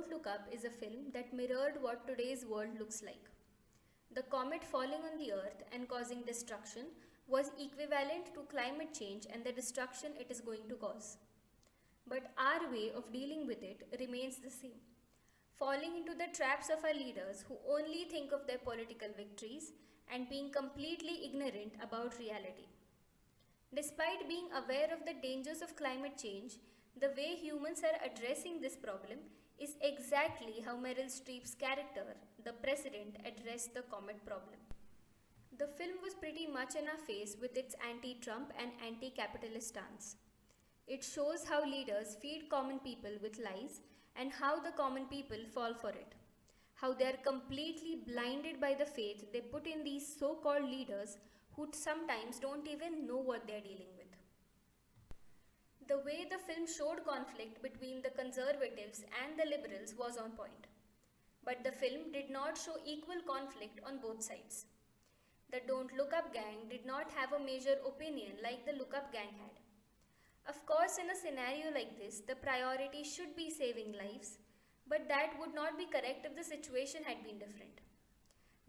Don't Look Up is a film that mirrored what today's world looks like. The comet falling on the earth and causing destruction was equivalent to climate change and the destruction it is going to cause. But our way of dealing with it remains the same, falling into the traps of our leaders who only think of their political victories and being completely ignorant about reality. Despite being aware of the dangers of climate change, the way humans are addressing this problem is exactly how Meryl Streep's character, the president, addressed the comet problem. The film was pretty much in our face with its anti-Trump and anti-capitalist stance. It shows how leaders feed common people with lies and how the common people fall for it. How they are completely blinded by the faith they put in these so-called leaders who sometimes don't even know what they are dealing with. The way the film showed conflict between the conservatives and the liberals was on point. But the film did not show equal conflict on both sides. The Don't Look Up gang did not have a major opinion like the Look Up gang had. Of course, in a scenario like this, the priority should be saving lives, but that would not be correct if the situation had been different.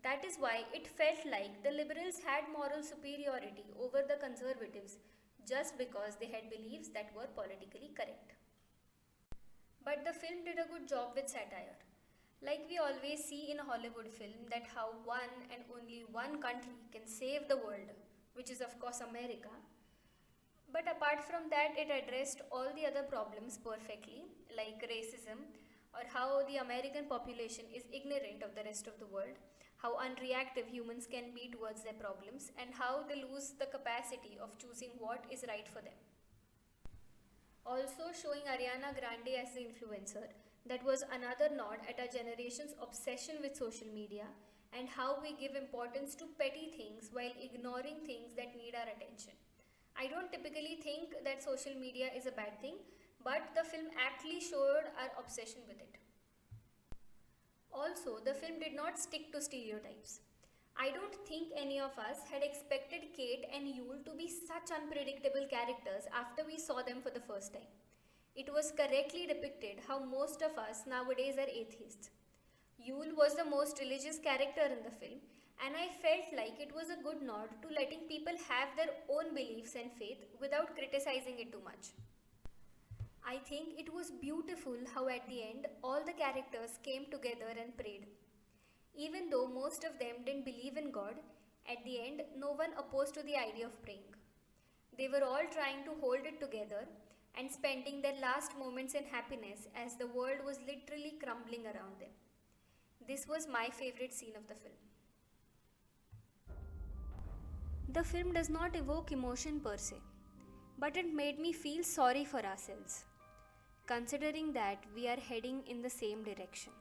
That is why it felt like the liberals had moral superiority over the conservatives just because they had beliefs that were politically correct. But the film did a good job with satire. Like we always see in a Hollywood film that how one and only one country can save the world, which is of course America. But apart from that, it addressed all the other problems perfectly, like racism, or how the American population is ignorant of the rest of the world, how unreactive humans can be towards their problems, and how they lose the capacity of choosing what is right for them. Also showing Ariana Grande as the influencer, that was another nod at our generation's obsession with social media and how we give importance to petty things while ignoring things that need our attention. I don't typically think that social media is a bad thing, but the film actually showed our obsession with it. Also, the film did not stick to stereotypes. I don't think any of us had expected Cate and Yule to be such unpredictable characters after we saw them for the first time. It was correctly depicted how most of us nowadays are atheists. Yule was the most religious character in the film, and I felt like it was a good nod to letting people have their own beliefs and faith without criticizing it too much. I think it was beautiful how at the end all the characters came together and prayed. Even though most of them didn't believe in God, at the end no one opposed to the idea of praying. They were all trying to hold it together and spending their last moments in happiness as the world was literally crumbling around them. This was my favorite scene of the film. The film does not evoke emotion per se, but it made me feel sorry for ourselves, considering that we are heading in the same direction.